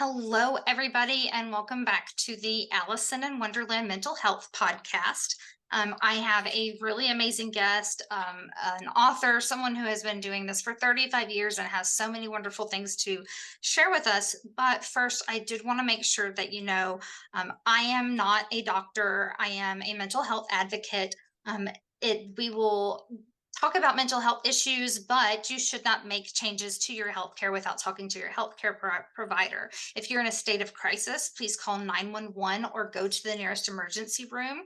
Hello, everybody, and welcome back to the Allison and Wonderland Mental Health Podcast. I have a really amazing guest, an author, someone who has been doing this for 35 years and has so many wonderful things to share with us. But first, I did want to make sure that you know I am not a doctor, I am a mental health advocate. We will talk about mental health issues, but you should not make changes to your healthcare without talking to your healthcare provider. If you're in a state of crisis, please call 911 or go to the nearest emergency room.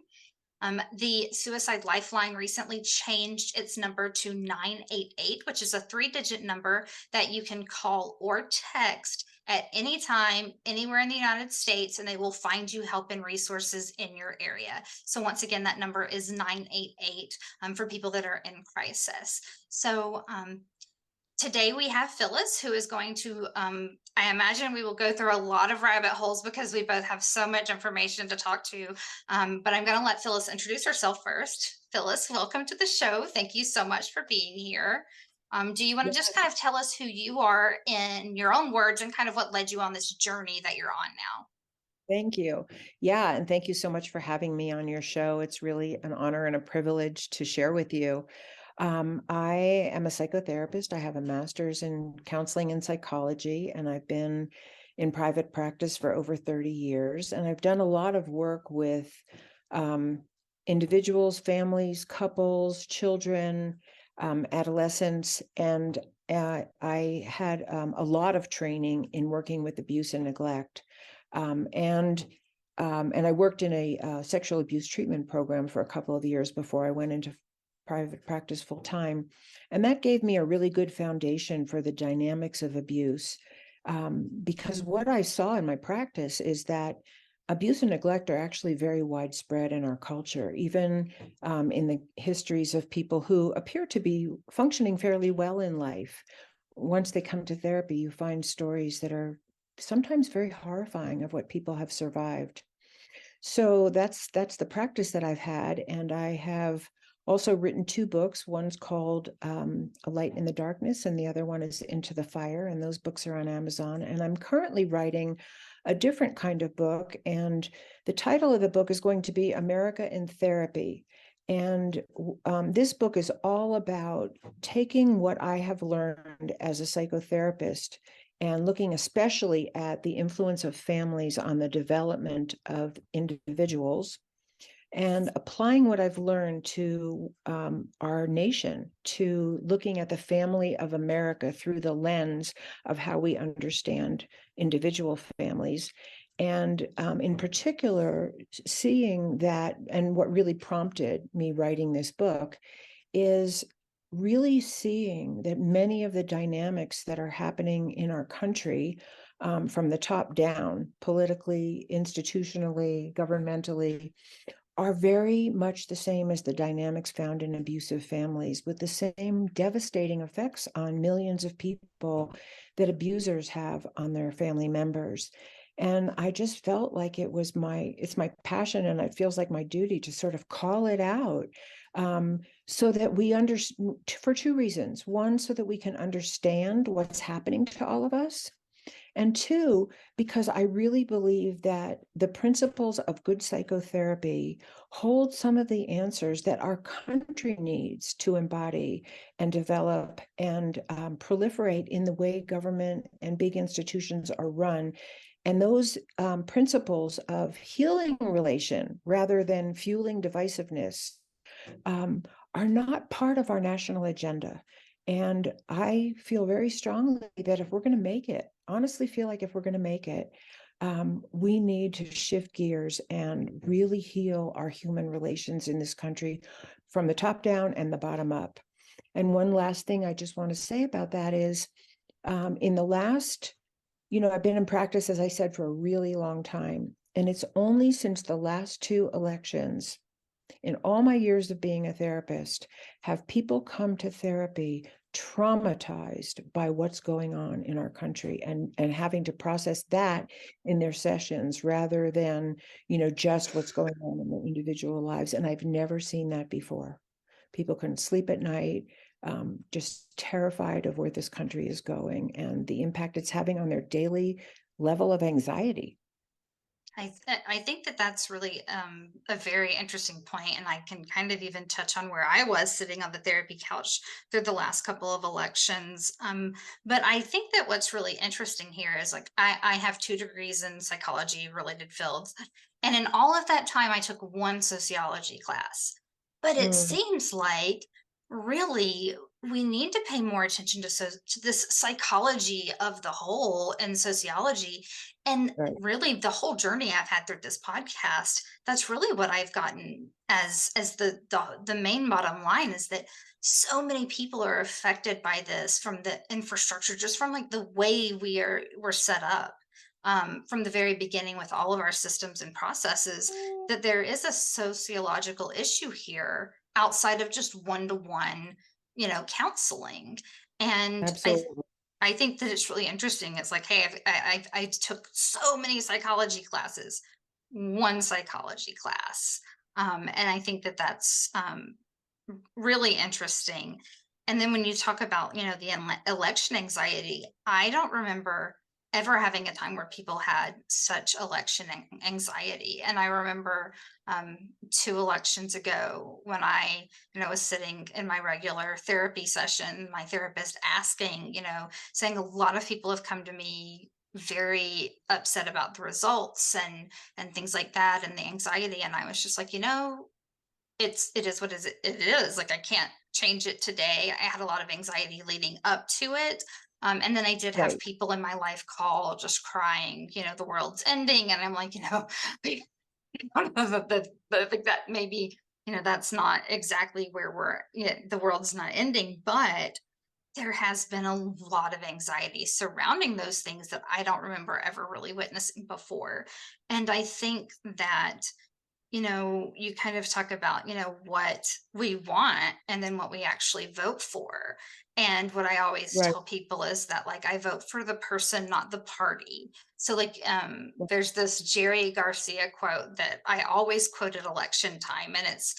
The Suicide Lifeline recently changed its number to 988, which is a three-digit number that you can call or text at any time, anywhere in the United States, and they will find you help and resources in your area. So once again, that number is 988 for people that are in crisis. Today we have Phyllis, who is going to, I imagine we will go through a lot of rabbit holes because we both have so much information to talk to. But I'm going to let Phyllis introduce herself first. Phyllis, welcome to the show. Thank you so much for being here. Do you want to just kind of tell us who you are in your own words and kind of what led you on this journey that you're on now? Thank you. Yeah, and thank you so much for having me on your show. It's really an honor and a privilege to share with you. I am a psychotherapist. I have a master's in counseling and psychology, and I've been in private practice for over 30 years. And I've done a lot of work with individuals, families, couples, children, adolescents, and I had a lot of training in working with abuse and neglect. And I worked in a sexual abuse treatment program for a couple of years before I went into private practice full time. And that gave me a really good foundation for the dynamics of abuse. Because what I saw in my practice is that abuse and neglect are actually very widespread in our culture, even in the histories of people who appear to be functioning fairly well in life. Once they come to therapy, you find stories that are sometimes very horrifying of what people have survived. So that's the practice that I've had, and I have also written two books. One's called A Light in the Darkness, and the other one is Into the Fire, and those books are on Amazon. And I'm currently writing a different kind of book, and the title of the book is going to be America in Therapy. And this book is all about taking what I have learned as a psychotherapist and looking especially at the influence of families on the development of individuals, and applying what I've learned to our nation, to looking at the family of America through the lens of how we understand individual families. And in particular, seeing that, and what really prompted me writing this book is really seeing that many of the dynamics that are happening in our country, from the top down, politically, institutionally, governmentally, are very much the same as the dynamics found in abusive families, with the same devastating effects on millions of people that abusers have on their family members. And I just felt like it's my passion, and it feels like my duty to sort of call it out, so that we understand, for two reasons. One, so that we can understand what's happening to all of us. And two, because I really believe that the principles of good psychotherapy hold some of the answers that our country needs to embody and develop and proliferate in the way government and big institutions are run. And those principles of healing relation rather than fueling divisiveness are not part of our national agenda. And I feel very strongly that if we're going to make it, honestly feel like if we're going to make it, we need to shift gears and really heal our human relations in this country from the top down and the bottom up. And one last thing I just want to say about that is, in the last, I've been in practice, as I said, for a really long time. And it's only since the last two elections, in all my years of being a therapist, have people come to therapy traumatized by what's going on in our country, and having to process that in their sessions rather than, just what's going on in their individual lives. And I've never seen that before. People couldn't sleep at night, just terrified of where this country is going and the impact it's having on their daily level of anxiety. I think that that's really a very interesting point, and I can kind of even touch on where I was sitting on the therapy couch through the last couple of elections. But I think that what's really interesting here is like I have 2 degrees in psychology related fields, and in all of that time, I took one sociology class. But it Mm, seems like really we need to pay more attention to this psychology of the whole and sociology, and right. really the whole journey I've had through this podcast, that's really what I've gotten as the main bottom line is that so many people are affected by this from the infrastructure, just from like the way we're set up. From the very beginning with all of our systems and processes, that there is a sociological issue here outside of just one-to-one, counseling. And Absolutely. I think that it's really interesting. It's like, hey, I took so many psychology classes, one psychology class, and I think that that's really interesting. And then when you talk about, the election anxiety, I don't remember ever having a time where people had such election anxiety. And I remember 2 elections ago when I, was sitting in my regular therapy session, my therapist asking, saying a lot of people have come to me very upset about the results and things like that and the anxiety, and I was just like, it is what it is. Like I can't change it today. I had a lot of anxiety leading up to it. And then I did have Right. people in my life call just crying, the world's ending. And I'm like, I think that maybe, that's not exactly where the world's not ending, but there has been a lot of anxiety surrounding those things that I don't remember ever really witnessing before. And I think that you kind of talk about, what we want and then what we actually vote for. And what I always Right. tell people is that like I vote for the person, not the party. So like there's this Jerry Garcia quote that I always quote at election time, and it's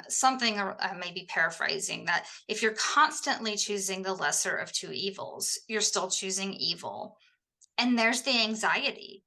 something maybe paraphrasing that if you're constantly choosing the lesser of two evils, you're still choosing evil. And there's the anxiety.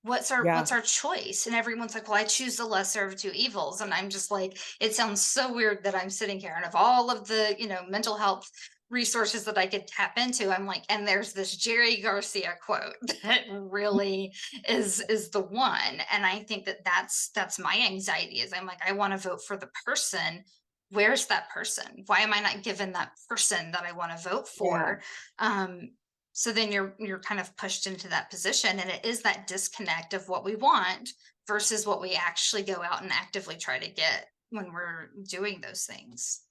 Yeah. What's our choice? And everyone's like, well, I choose the lesser of two evils. And I'm just like, it sounds so weird that I'm sitting here and of all of the, mental health resources that I could tap into, I'm like, and there's this Jerry Garcia quote that really is the one. And I think that that's my anxiety is I'm like, I want to vote for the person. Where's that person? Why am I not given that person that I want to vote Yeah. for? Um, so then you're kind of pushed into that position, and it is that disconnect of what we want versus what we actually go out and actively try to get when we're doing those things.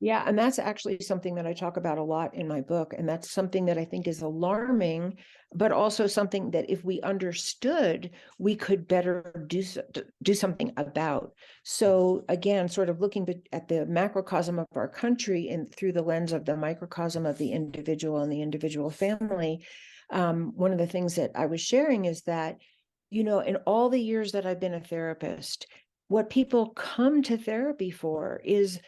Yeah, and that's actually something that I talk about a lot in my book. And that's something that I think is alarming, but also something that if we understood, we could better do something about. So again, sort of looking at the macrocosm of our country and through the lens of the microcosm of the individual and the individual family, one of the things that I was sharing is that, in all the years that I've been a therapist, what people come to therapy for is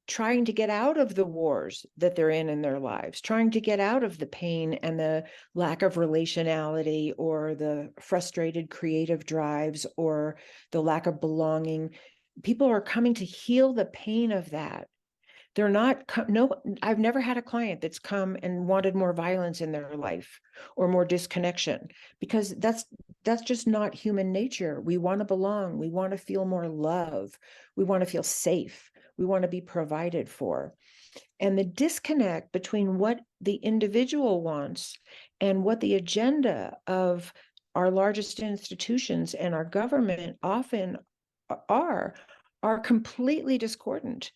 trying to get out of the wars that they're in their lives, trying to get out of the pain and the lack of relationality or the frustrated creative drives or the lack of belonging. People are coming to heal the pain of that. They're not, no, I've never had a client that's come and wanted more violence in their life or more disconnection, because that's just not human nature. We want to belong. We want to feel more love. We want to feel safe. We want to be provided for. And the disconnect between what the individual wants and what the agenda of our largest institutions and our government often are, are completely discordant.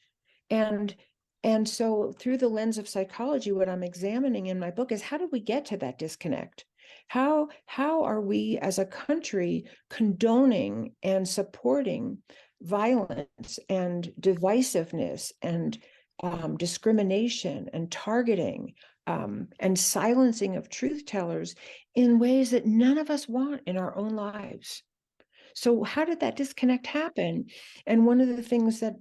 And and so through the lens of psychology, what I'm examining in my book is how did we get to that disconnect? How are we as a country condoning and supporting violence and divisiveness and discrimination and targeting and silencing of truth tellers in ways that none of us want in our own lives? So how did that disconnect happen? And one of the things that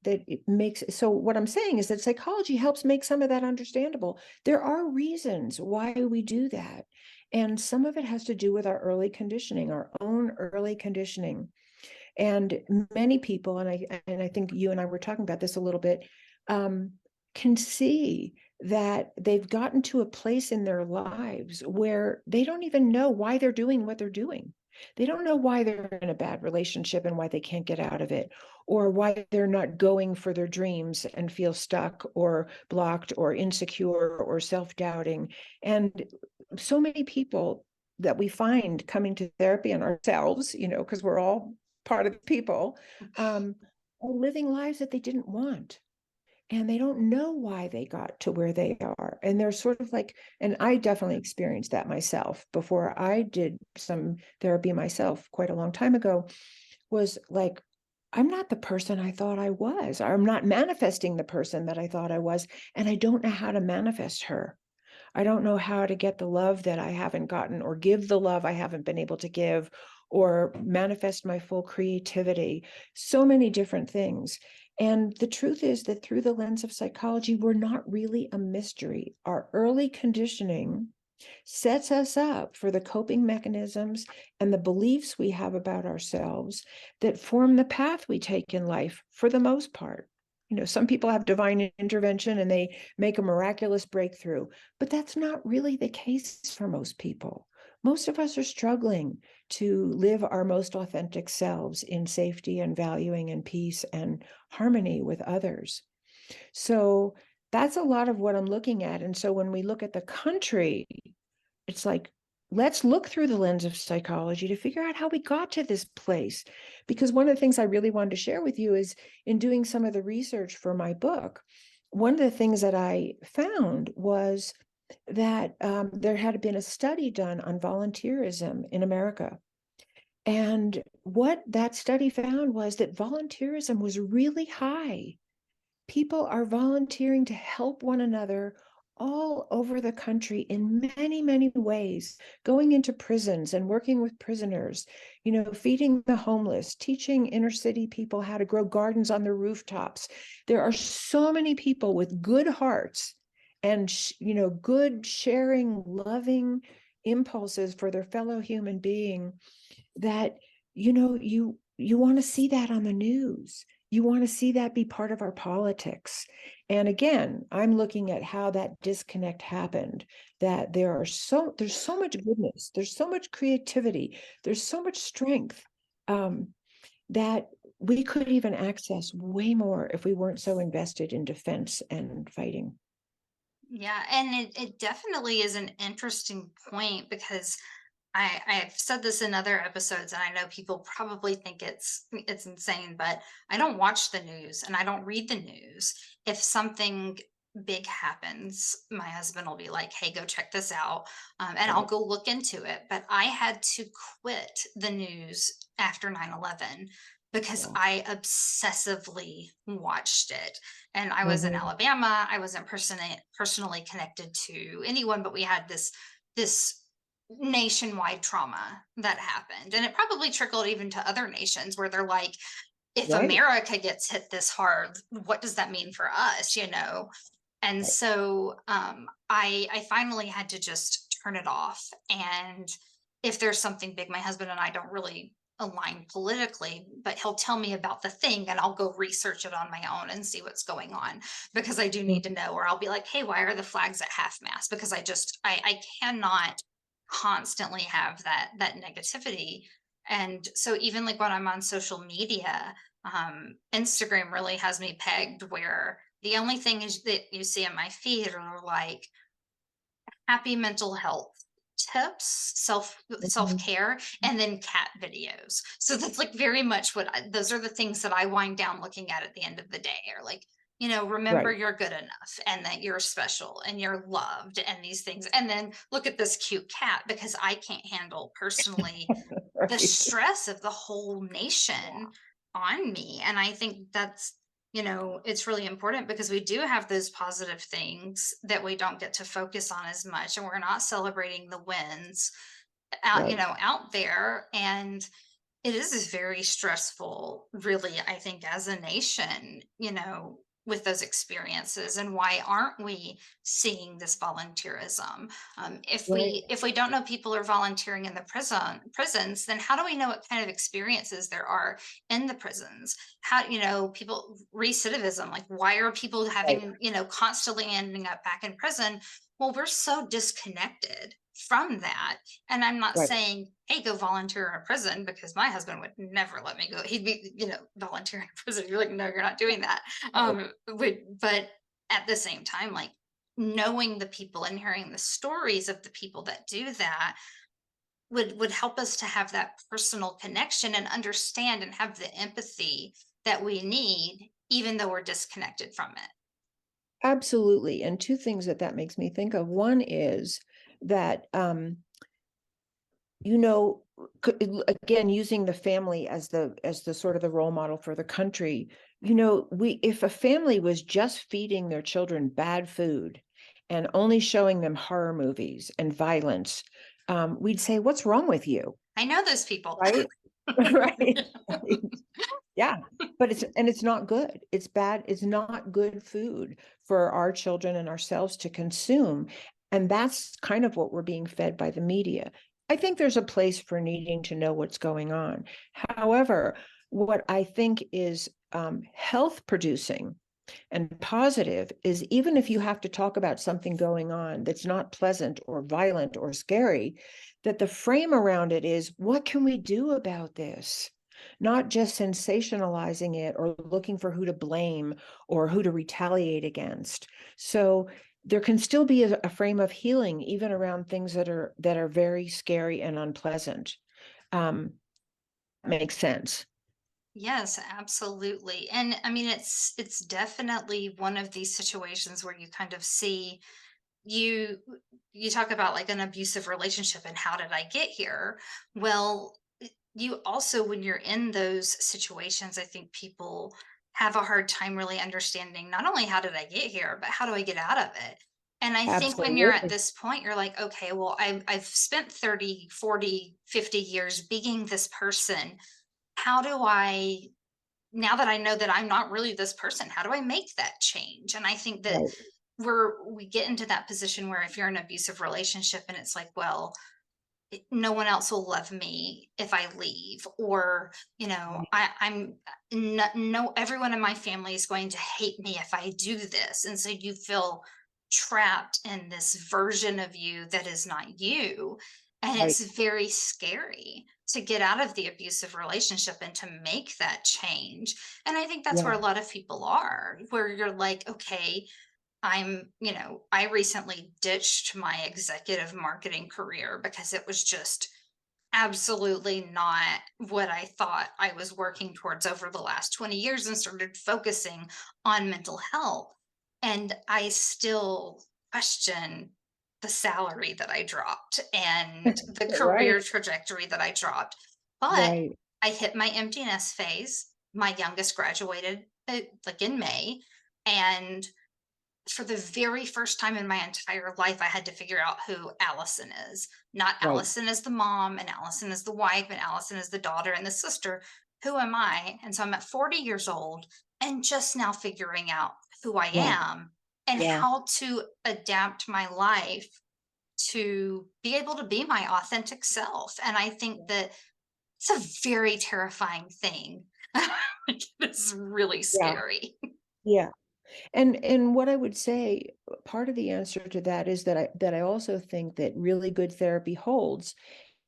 it makes, so what I'm saying is that psychology helps make some of that understandable. There are reasons why we do that. And some of it has to do with our early conditioning, our own early conditioning. And many people, and I think you and I were talking about this a little bit, can see that they've gotten to a place in their lives where they don't even know why they're doing what they're doing. They don't know why they're in a bad relationship and why they can't get out of it, or why they're not going for their dreams and feel stuck or blocked or insecure or self-doubting. And so many people that we find coming to therapy, and ourselves, because we're all part of the people, are living lives that they didn't want. And they don't know why they got to where they are. And they're sort of like, and I definitely experienced that myself before I did some therapy myself quite a long time ago, was like, I'm not the person I thought I was. I'm not manifesting the person that I thought I was. And I don't know how to manifest her. I don't know how to get the love that I haven't gotten, or give the love I haven't been able to give, or manifest my full creativity. So many different things. And the truth is that through the lens of psychology, we're not really a mystery. Our early conditioning sets us up for the coping mechanisms and the beliefs we have about ourselves that form the path we take in life for the most part. Some people have divine intervention and they make a miraculous breakthrough, but that's not really the case for most people. Most of us are struggling to live our most authentic selves in safety and valuing and peace and harmony with others. So that's a lot of what I'm looking at. And so when we look at the country, it's like, let's look through the lens of psychology to figure out how we got to this place. Because one of the things I really wanted to share with you is, in doing some of the research for my book, one of the things that I found was that there had been a study done on volunteerism in America. And what that study found was that volunteerism was really high. People are volunteering to help one another all over the country in many, many ways, going into prisons and working with prisoners, feeding the homeless, teaching inner city people how to grow gardens on their rooftops. There are so many people with good hearts and, good sharing, loving impulses for their fellow human being, that, you want to see that on the news. You want to see that be part of our politics. And again, I'm looking at how that disconnect happened, that there's so much goodness, there's so much creativity, there's so much strength, that we could even access way more if we weren't so invested in defense and fighting. Yeah, and it definitely is an interesting point because I've said this in other episodes, and I know people probably think it's insane, but I don't watch the news and I don't read the news. If something big happens, my husband will be like, "Hey, go check this out," and I'll Right. go look into it. But I had to quit the news after 9/11 because Yeah. I obsessively watched it. And I was in Mhm. Alabama. I wasn't personally connected to anyone, but we had this nationwide trauma that happened. And it probably trickled even to other nations where they're like, if Right. America gets hit this hard, what does that mean for us? And Right. so I finally had to just turn it off. And if there's something big, my husband and I don't really align politically, but he'll tell me about the thing and I'll go research it on my own and see what's going on, because I do Mm. need to know. Or I'll be like, hey, why are the flags at half mast? Because I cannot constantly have that negativity. And so even like when I'm on social media, Instagram really has me pegged where the only thing is that you see in my feed are like happy mental health tips, Mhm. self-care, and then cat videos. So that's like very much those are the things that I wind down looking at the end of the day, or like, remember Right. you're good enough and that you're special and you're loved and these things. And then look at this cute cat, because I can't handle personally the Right. stress of the whole nation on me. And I think it's really important because we do have those positive things that we don't get to focus on as much. And we're not celebrating the wins Right. out there. And it is very stressful, really, I think, as a nation, with those experiences, and why aren't we seeing this volunteerism? If Right. we don't know people are volunteering in the prisons, then how do we know what kind of experiences there are in the prisons? How, people recidivism, like why are people Right. having, constantly ending up back in prison? Well, we're so disconnected from that. And I'm not Right. saying, hey, go volunteer in a prison, because my husband would never let me go. He'd be, volunteer in a prison. You're like, no, you're not doing that. Right. But at the same time, like knowing the people and hearing the stories of the people that do that would help us to have that personal connection and understand and have the empathy that we need, even though we're disconnected from it. Absolutely. And two things that makes me think of. One is that, you know, again, using the family as the sort of the role model for the country, if a family was just feeding their children bad food and only showing them horror movies and violence, we'd say, what's wrong with you? I know those people. Right. Right. Yeah, but it's not good. It's bad. It's not good food for our children and ourselves to consume. And that's kind of what we're being fed by the media. I think there's a place for needing to know what's going on. However, what I think is health producing and positive is, even if you have to talk about something going on that's not pleasant or violent or scary, that the frame around it is, what can we do about this? Not just sensationalizing it or looking for who to blame or who to retaliate against. So there can still be a frame of healing even around things that are very scary and unpleasant. Makes sense. Yes, absolutely. And I mean, it's definitely one of these situations where you kind of see, you you talk about like an abusive relationship and how did I get here? Well, you also, when you're in those situations, I think people have a hard time really understanding not only how did I get here, but how do I get out of it? And I think when you're at Absolutely. this point, you're like, okay, well, I've spent 30, 40, 50 years being this person. How do I, now that I know that I'm not really this person, how do I make that change? And I think that Right. we get into that position where if you're in an abusive relationship and it's like, well, no one else will love me if I leave, or I'm no, everyone in my family is going to hate me if I do this, and so you feel trapped in this version of you that is not you, and Right. it's very scary to get out of the abusive relationship and to make that change. And I think that's where Yeah. a lot of people are, where you're like, okay, I recently ditched my executive marketing career because it was just absolutely not what I thought I was working towards over the last 20 years, and started focusing on mental health. And I still question the salary that I dropped and the Right. career trajectory that I dropped. But Right. I hit my empty nest phase. My youngest graduated like in May. And for the very first time in my entire life, I had to figure out who Allison is. Not Right. Allison as the mom and Allison as the wife and Allison as the daughter and the sister. Who am I? And so I'm at 40 years old and just now figuring out who I Yeah. am and Yeah. how to adapt my life to be able to be my authentic self. And I think that it's a very terrifying thing. It's really Yeah. scary. Yeah. And what I would say, part of the answer to that is that I also think that really good therapy holds.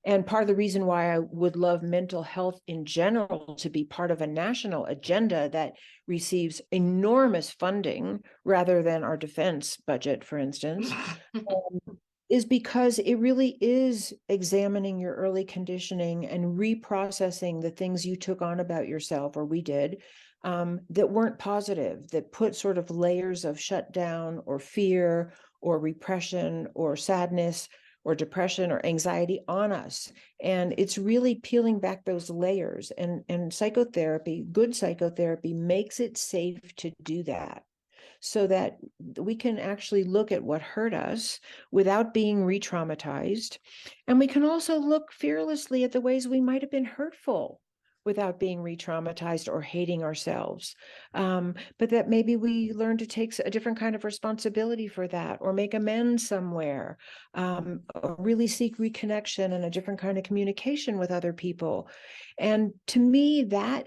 And part of the reason why I would love mental health in general to be part of a national agenda that receives enormous funding rather than our defense budget, for instance, is because it really is examining your early conditioning and reprocessing the things you took on about yourself, or we did, that weren't positive, that put sort of layers of shutdown or fear or repression or sadness or depression or anxiety on us. And it's really peeling back those layers. And psychotherapy, good psychotherapy, makes it safe to do that, so that we can actually look at what hurt us without being re-traumatized. And we can also look fearlessly at the ways we might have been hurtful without being re-traumatized or hating ourselves. But that maybe we learn to take a different kind of responsibility for that, or make amends somewhere, or really seek reconnection and a different kind of communication with other people. And to me, that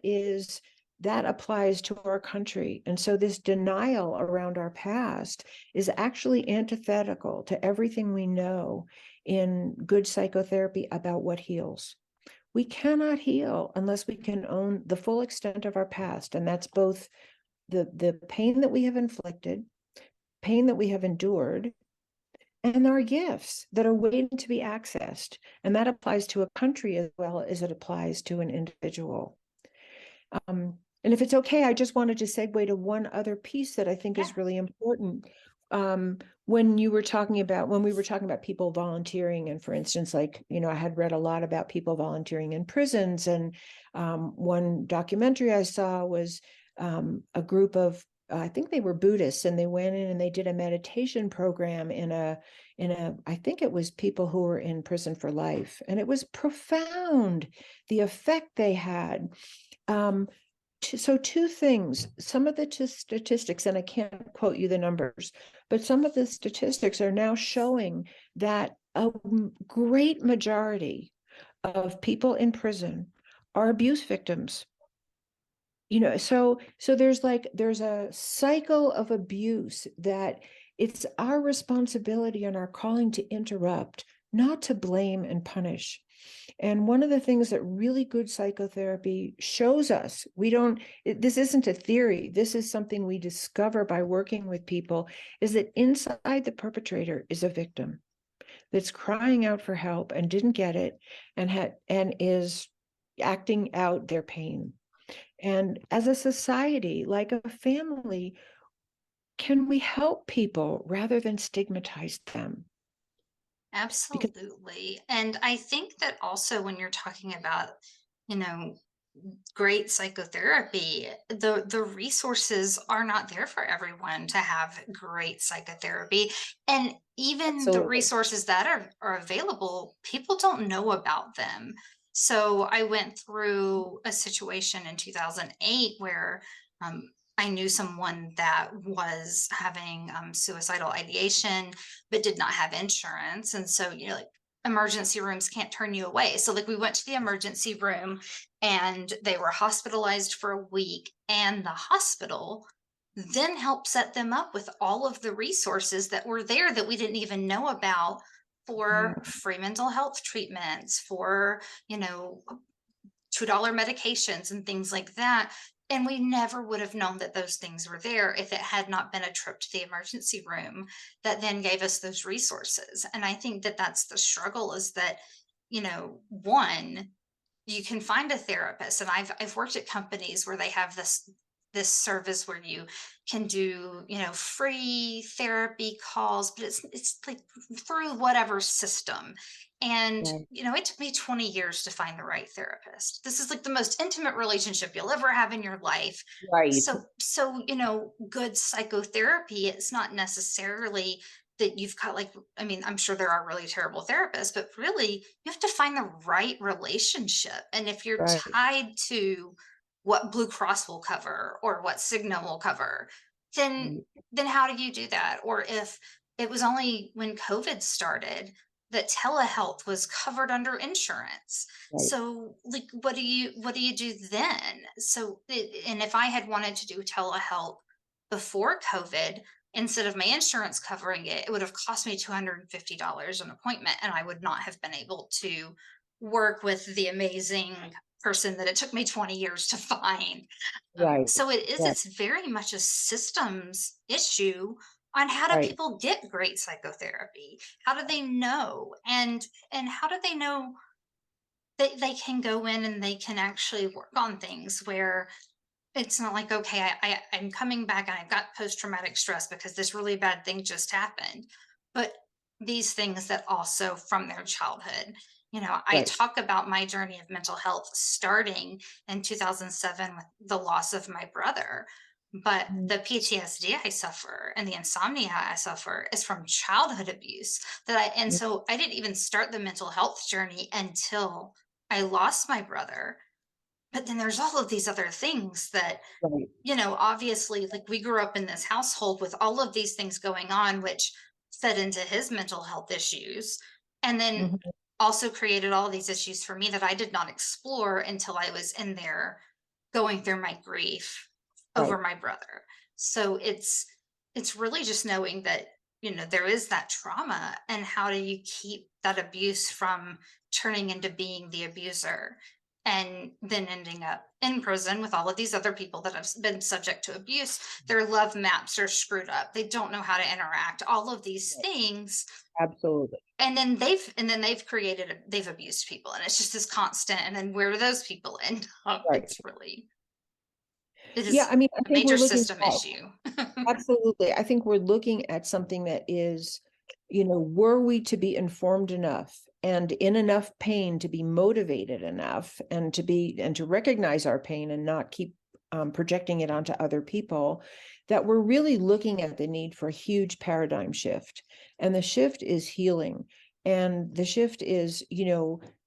applies to our country. And so this denial around our past is actually antithetical to everything we know in good psychotherapy about what heals. We cannot heal unless we can own the full extent of our past. And that's both the pain that we have inflicted, pain that we have endured, and our gifts that are waiting to be accessed. And that applies to a country as well as it applies to an individual. And if it's okay, I just wanted to segue to one other piece that I think Yeah. is really important. When we were talking about people volunteering, and for instance, like, I had read a lot about people volunteering in prisons, and one documentary I saw was a group of, I think they were Buddhists, and they went in and they did a meditation program I think it was people who were in prison for life, and it was profound, the effect they had. So two things, some of the statistics, and I can't quote you the numbers, but some of the statistics are now showing that a great majority of people in prison are abuse victims. So there's a cycle of abuse that it's our responsibility and our calling to interrupt, not to blame and punish. And one of the things that really good psychotherapy shows us, this isn't a theory, this is something we discover by working with people, is that inside the perpetrator is a victim that's crying out for help and didn't get it, and is acting out their pain. And as a society, like a family, can we help people rather than stigmatize them? Because Absolutely. And I think that also when you're talking about, you know, great psychotherapy, the resources are not there for everyone to have great psychotherapy. And even the absolutely. resources that are available, people don't know about them. So I went through a situation in 2008 where um, I knew someone that was having suicidal ideation, but did not have insurance. And so, like, emergency rooms can't turn you away. So, like, we went to the emergency room and they were hospitalized for a week, and the hospital then helped set them up with all of the resources that were there that we didn't even know about, Yeah, for free mental health treatments, for, you know, $2 medications and things like that. And we never would have known that those things were there if it had not been a trip to the emergency room that then gave us those resources. And I think that that's the struggle, is that, one, you can find a therapist. And I've worked at companies where they have this service where you can do, free therapy calls, but it's like through whatever system. And right, it took me 20 years to find the right therapist. This is like the most intimate relationship you'll ever have in your life. right, So good psychotherapy, it's not necessarily that you've got, like, I mean, I'm sure there are really terrible therapists, but really you have to find the right relationship. And if you're right, tied to what Blue Cross will cover or what Cigna will cover, then right, then how do you do that? Or if it was only when COVID started that telehealth was covered under insurance. right, So, like, what do you do then? And if I had wanted to do telehealth before COVID, instead of my insurance covering it, it would have cost me $250 an appointment, and I would not have been able to work with the amazing person that it took me 20 years to find. right, So right, it's very much a systems issue on how do right, people get great psychotherapy? How do they know? And how do they know that they can go in and they can actually work on things where it's not like, okay, I'm coming back and I've got post-traumatic stress because this really bad thing just happened. But these things that also from their childhood. I right. talk about my journey of mental health starting in 2007 with the loss of my brother. But Mm, the PTSD I suffer and the insomnia I suffer is from childhood abuse and mm, so I didn't even start the mental health journey until I lost my brother. But then there's all of these other things that, Right. obviously, like, we grew up in this household with all of these things going on, which fed into his mental health issues, and then Mhm. also created all these issues for me that I did not explore until I was in there going through my grief over Right. my brother. So it's really just knowing that, there is that trauma, and how do you keep that abuse from turning into being the abuser and then ending up in prison with all of these other people that have been subject to abuse. Their love maps are screwed up. They don't know how to interact. All of these Right. things, Absolutely. they've abused people, and it's just this constant. And then where do those people end up? Right. It Yeah, is I mean, I a think we're major looking system at issue. absolutely. I think we're looking at something that is, were we to be informed enough and in enough pain to be motivated enough and to recognize our pain and not keep projecting it onto other people, that we're really looking at the need for a huge paradigm shift. And the shift is healing. And the shift is,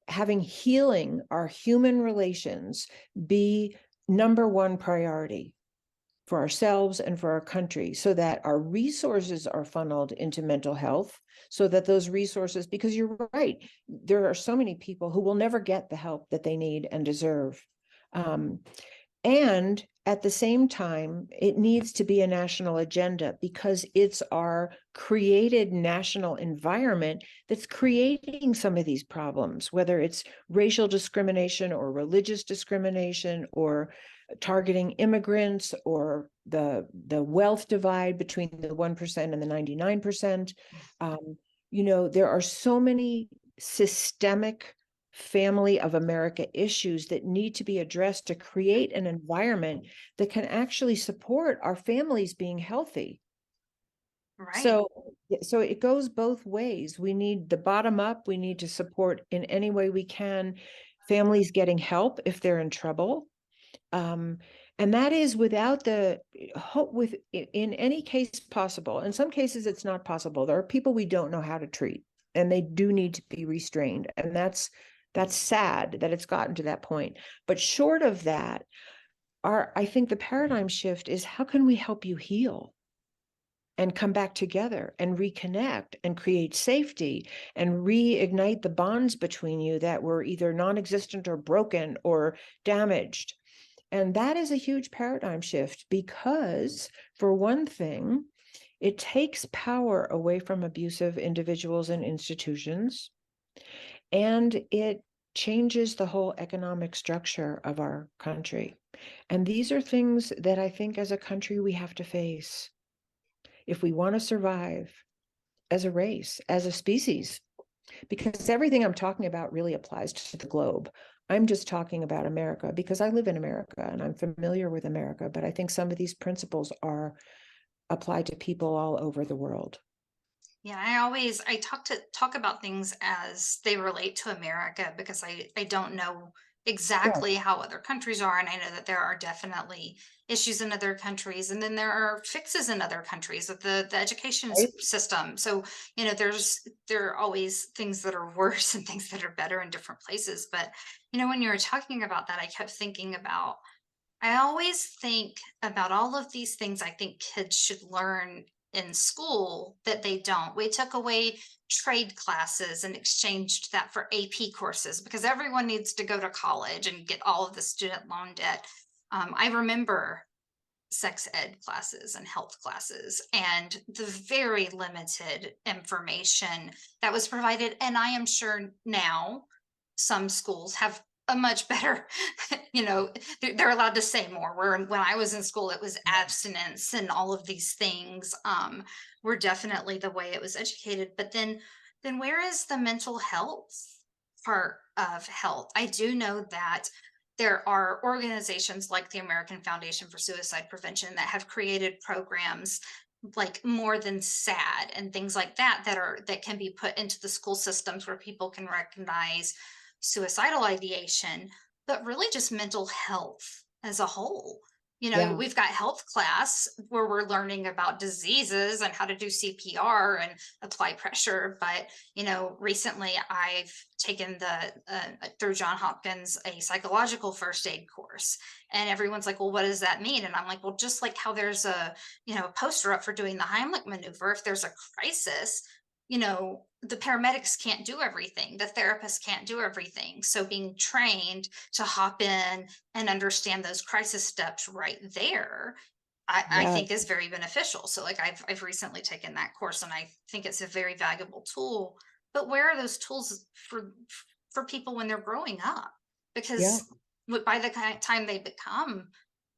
having healing our human relations be number one priority for ourselves and for our country, so that our resources are funneled into mental health, so that those resources, because you're right, there are so many people who will never get the help that they need and deserve. Um, and at the same time, it needs to be a national agenda, because it's our created national environment that's creating some of these problems, whether it's racial discrimination or religious discrimination or targeting immigrants or the wealth divide between the 1% and the 99%. There are so many systemic family of America issues that need to be addressed to create an environment that can actually support our families being healthy. Right. So, so it goes both ways. We need the bottom up. We need to support in any way we can families getting help if they're in trouble. Um, and that is without the hope with in any case possible. In some cases, it's not possible. There are people we don't know how to treat, and they do need to be restrained. And that's sad that it's gotten to that point. But short of that, I think the paradigm shift is, how can we help you heal and come back together and reconnect and create safety and reignite the bonds between you that were either non-existent or broken or damaged. And that is a huge paradigm shift, because, for one thing, it takes power away from abusive individuals and institutions, and it changes the whole economic structure of our country. And these are things that I think as a country we have to face if we want to survive as a race, as a species, because everything I'm talking about really applies to the globe. I'm just talking about America because I live in America and I'm familiar with America, but I think some of these principles are applied to people all over the world. Yeah, I talk about things as they relate to America, because I don't know Yeah, exactly how other countries are, and I know that there are definitely issues in other countries, and then there are fixes in other countries with the education right? system. So, there are always things that are worse and things that are better in different places. But, when you were talking about that, I kept thinking about, I always think about all of these things I think kids should learn in school that they don't. We took away trade classes and exchanged that for AP courses because everyone needs to go to college and get all of the student loan debt. I remember sex ed classes and health classes and the very limited information that was provided. And I am sure now some schools have a much better, they're allowed to say more. Where when I was in school, it was abstinence and all of these things were definitely the way it was educated. But then where is the mental health part of health? I do know that there are organizations like the American Foundation for Suicide Prevention that have created programs like More Than Sad and things like that that can be put into the school systems where people can recognize suicidal ideation, but really just mental health as a whole. Yeah. We've got health class where we're learning about diseases and how to do CPR and apply pressure. But, recently I've taken through John Hopkins, a psychological first aid course. And everyone's like, well, what does that mean? And I'm like, well, just like how there's a poster up for doing the Heimlich maneuver, if there's a crisis, the paramedics can't do everything. The therapists can't do everything. So being trained to hop in and understand those crisis steps right there, I Yeah. think is very beneficial. So like I've recently taken that course and I think it's a very valuable tool. But where are those tools for people when they're growing up? Yeah. Because by the time they become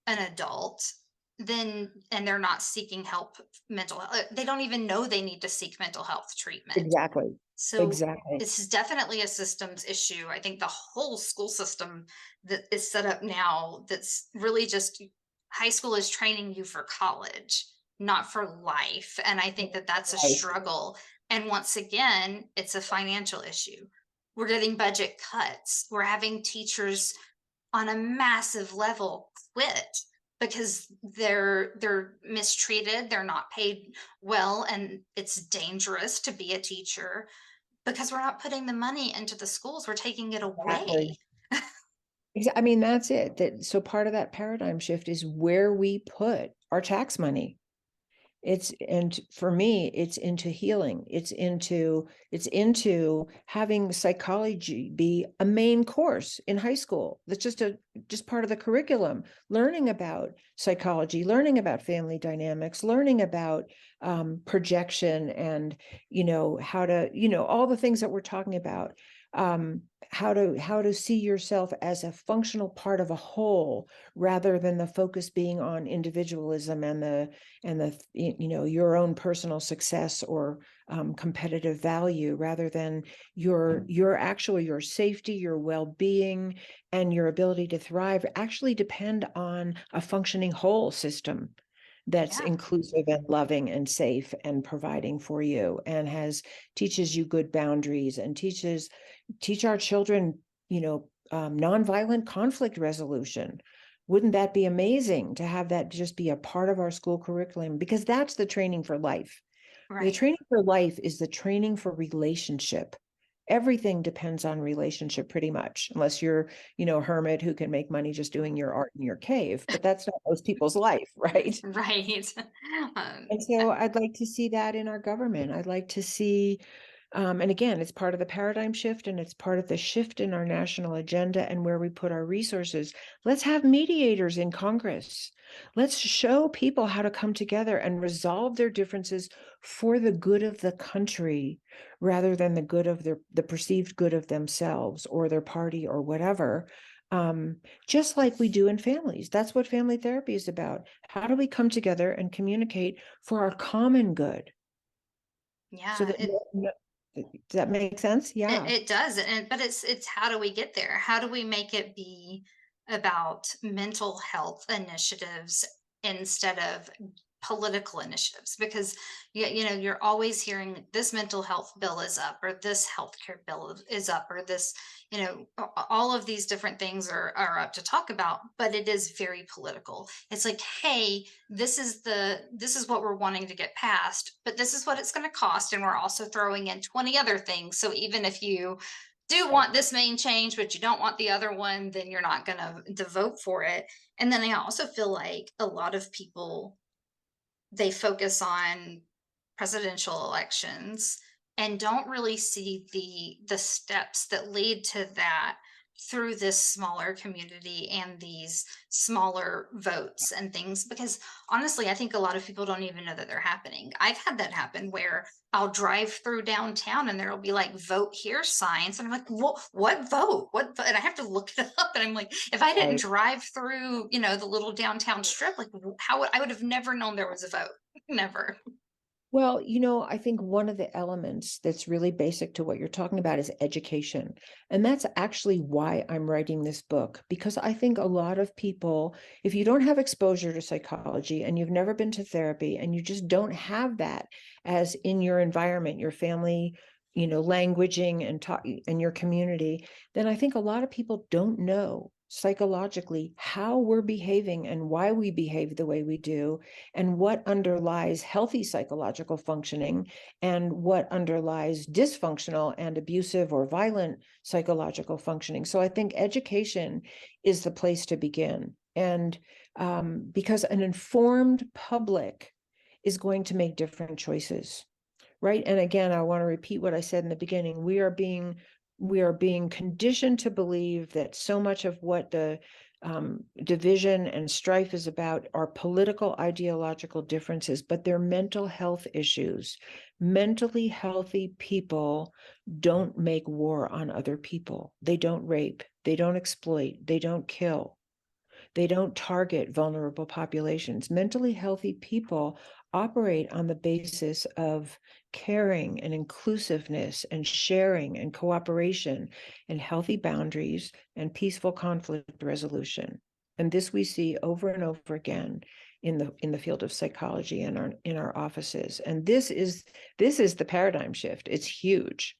an adult, then and they're not seeking help, mental health, they don't even know they need to seek mental health treatment. Exactly. So Exactly. this is definitely a systems issue. I think the whole school system that is set up now, that's really just high school is training you for college, not for life. And I think that that's a Right. struggle. And once again, it's a financial issue. We're getting budget cuts. We're having teachers on a massive level quit because they're mistreated, they're not paid well, and it's dangerous to be a teacher because we're not putting the money into the schools, we're taking it Exactly. away. I mean, that's it. So part of that paradigm shift is where we put our tax money. And for me, it's into healing. It's into having psychology be a main course in high school. That's just part of the curriculum. Learning about psychology, learning about family dynamics, learning about projection, and how to all the things that we're talking about. How to see yourself as a functional part of a whole, rather than the focus being on individualism and your own personal success or competitive value, rather than your safety, your well-being, and your ability to thrive actually depend on a functioning whole system that's Yeah, inclusive and loving and safe and providing for you, and teaches you good boundaries, and teach our children nonviolent conflict resolution. Wouldn't that be amazing to have that just be a part of our school curriculum? Because that's the training for life. The right. training for life is the training for relationship. Everything depends on relationship pretty much, unless you're, a hermit who can make money just doing your art in your cave. But that's not most people's life, right? Right. um, And so I'd like to see that in our government. I'd like to see, and again, it's part of the paradigm shift, and it's part of the shift in our national agenda and where we put our resources. Let's have mediators in Congress. Let's show people how to come together and resolve their differences for the good of the country, rather than the good of the perceived good of themselves or their party or whatever. Just like we do in families. That's what family therapy is about. How do we come together and communicate for our common good? So yeah, that, does that make sense? it, Yeah. it does. But it's how do we get there? How do we make it be about mental health initiatives instead of political initiatives? Because you're always hearing this mental health bill is up, or this healthcare bill is up, or this, all of these different things are up to talk about, but it is very political. It's like, hey, this is what we're wanting to get passed, but this is what it's going to cost, and we're also throwing in 20 other things. So even if you do want this main change, but you don't want the other one, then you're not going to vote for it. And then I also feel like a lot of people, they focus on presidential elections and don't really see the steps that lead to that through this smaller community and these smaller votes and things, because honestly I think a lot of people don't even know that they're happening. I've had that happen where I'll drive through downtown and there'll be like vote here signs and I'm like, what vote, what vote? And I have to look it up, and I'm like, if I didn't Right. drive through the little downtown strip, like how would I would have never known there was a vote. Never. Well, I think one of the elements that's really basic to what you're talking about is education. And that's actually why I'm writing this book, because I think a lot of people, if you don't have exposure to psychology and you've never been to therapy and you just don't have that as in your environment, your family, languaging and talk and your community, then I think a lot of people don't know psychologically how we're behaving and why we behave the way we do, and what underlies healthy psychological functioning and what underlies dysfunctional and abusive or violent psychological functioning. So I think education is the place to begin. And because an informed public is going to make different choices, right? And again, I want to repeat what I said in the beginning. We are being conditioned to believe that so much of what the division and strife is about are political ideological differences, but they're mental health issues. Mentally healthy people don't make war on other people. They don't rape, they don't exploit, they don't kill. They don't target vulnerable populations. Mentally healthy people operate on the basis of caring and inclusiveness and sharing and cooperation and healthy boundaries and peaceful conflict resolution. And this we see over and over again in the field of psychology and in our offices. And this is the paradigm shift. It's huge.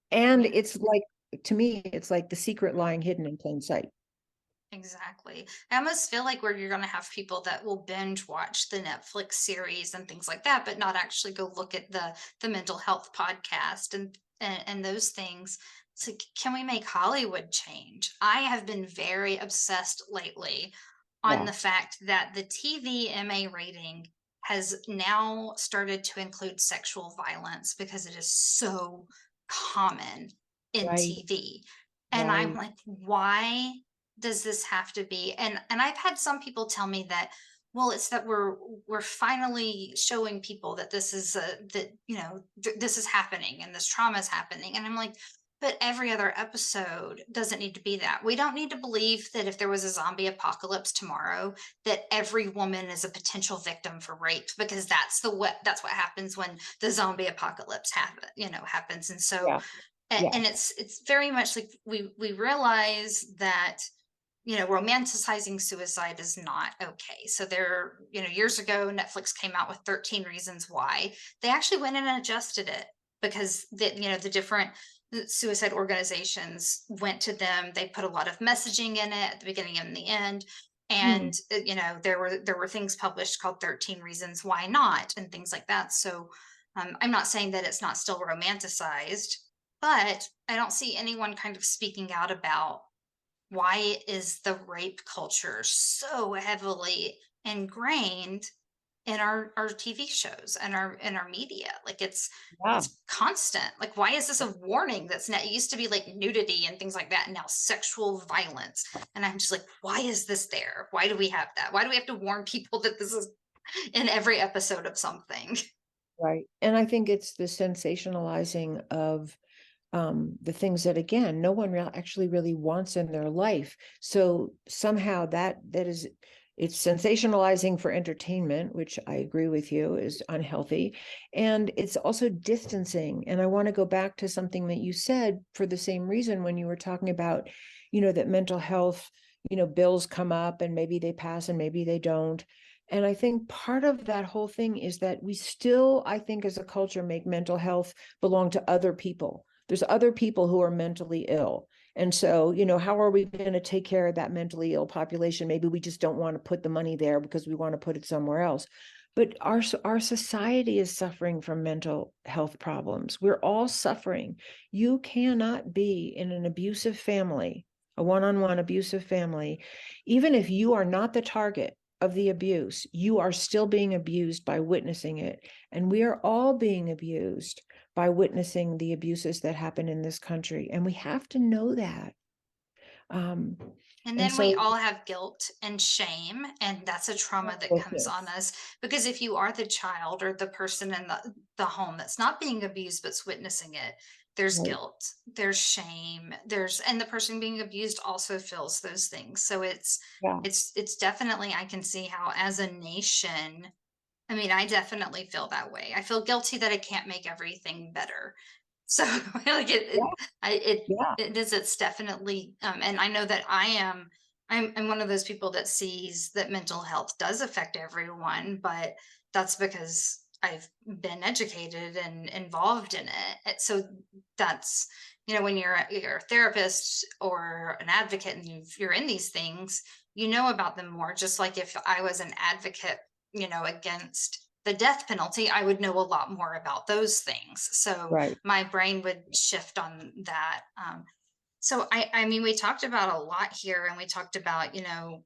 And Yeah. it's like, to me, it's like the secret lying hidden in plain sight. Exactly. I almost feel like where you're going to have people that will binge watch the Netflix series and things like that, but not actually go look at the mental health podcast and those things. So can we make Hollywood change? I have been very obsessed lately on Yeah, the fact that the TV MA rating has now started to include sexual violence because it is so common in right, TV. And I'm right. like, why does this have to be? And I've had some people tell me that, well, it's that we're finally showing people that this is that this is happening and this trauma is happening. And I'm like, but every other episode doesn't need to be that. We don't need to believe that if there was a zombie apocalypse tomorrow, that every woman is a potential victim for rape, because that's what happens when the zombie apocalypse happens. And so Yeah, yeah, and it's very much like we realize that romanticizing suicide is not okay. So there, years ago, Netflix came out with 13 Reasons Why. They actually went in and adjusted it because the different suicide organizations went to them. They put a lot of messaging in it at the beginning and the end. hmm, And there were things published called 13 Reasons Why Not and things like that. So I'm not saying that it's not still romanticized, but I don't see anyone kind of speaking out about why is the rape culture so heavily ingrained in our TV shows and our media? Like yeah, it's constant. Like, why is this a warning that's not, it used to be like nudity and things like that, and now sexual violence? And I'm just like, why is this there? Why do we have that? Why do we have to warn people that this is in every episode of something? right. And I think it's the sensationalizing of the things that, again, no one actually really wants in their life. So somehow that is, it's sensationalizing for entertainment, which I agree with you is unhealthy. And it's also distancing. And I want to go back to something that you said for the same reason when you were talking about, that mental health, bills come up and maybe they pass and maybe they don't. And I think part of that whole thing is that we still, I think, as a culture, make mental health belong to other people. There's other people who are mentally ill. And so, how are we going to take care of that mentally ill population? Maybe we just don't want to put the money there because we want to put it somewhere else. But our society is suffering from mental health problems. We're all suffering. You cannot be in an abusive family, a one-on-one abusive family, even if you are not the target of the abuse, you are still being abused by witnessing it. And we are all being abused by witnessing the abuses that happen in this country. And we have to know that. Um, And and then we so, all have guilt and shame, and that's a trauma that comes on us, because if you are the child or the person in the home that's not being abused but's witnessing it, there's right, guilt, there's shame, and the person being abused also feels those things. So it's yeah, it's it's definitely, I can see how as a nation, I mean, I definitely feel that way. I feel guilty that I can't make everything better. So like yeah, yeah, it's definitely and I know that I'm one of those people that sees that mental health does affect everyone, but that's because I've been educated and involved in it. So that's when you're a therapist or an advocate and you're in these things, you know about them more. Just like if I was an advocate, against the death penalty, I would know a lot more about those things. So Right. my brain would shift on that. So I mean, we talked about a lot here, and we talked about, you know,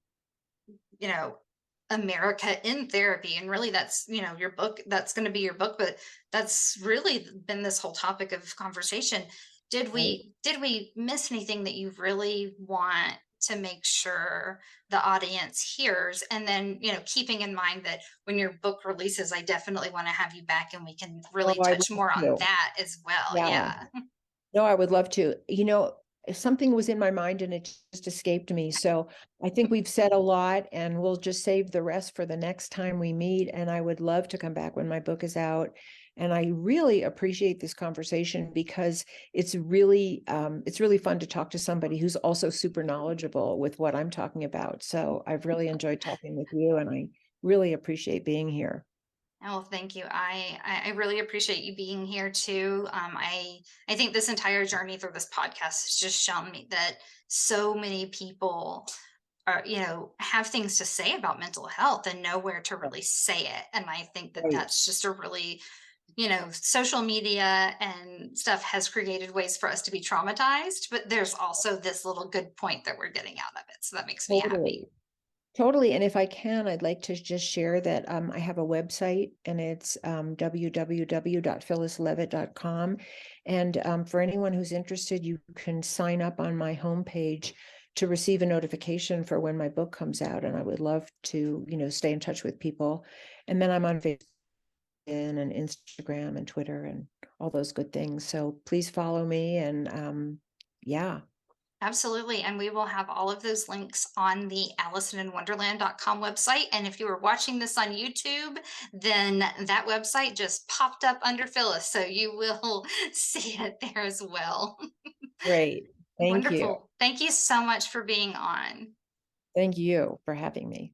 America in therapy. And really that's, your book, that's going to be your book, but that's really been this whole topic of conversation. Did Right. we miss anything that you really want to make sure the audience hears? And then, keeping in mind that when your book releases, I definitely want to have you back and we can Oh, really I'd touch love more on to. that as well. Yeah. Yeah. No, I would love to. If something was in my mind and it just escaped me. So I think we've said a lot, and we'll just save the rest for the next time we meet. And I would love to come back when my book is out. And I really appreciate this conversation because it's really fun to talk to somebody who's also super knowledgeable with what I'm talking about. So I've really enjoyed talking with you, and I really appreciate being here. Oh, thank you. I really appreciate you being here too. I think this entire journey through this podcast has just shown me that so many people are, have things to say about mental health and know where to really say it. And I think that Right. that's just a really, social media and stuff has created ways for us to be traumatized, but there's also this little good point that we're getting out of it. So that makes me happy. Totally. Totally. And if I can, I'd like to just share that I have a website, and it's www.phyllislevitt.com. And for anyone who's interested, you can sign up on my homepage to receive a notification for when my book comes out. And I would love to, stay in touch with people. And then I'm on Facebook and Instagram and Twitter and all those good things. So please follow me. And yeah, Absolutely. And we will have all of those links on the AllisonInWonderland.com website. And if you were watching this on YouTube, then that website just popped up under Phyllis. So you will see it there as well. great. Thank you. Wonderful. Thank you so much for being on. Thank you for having me.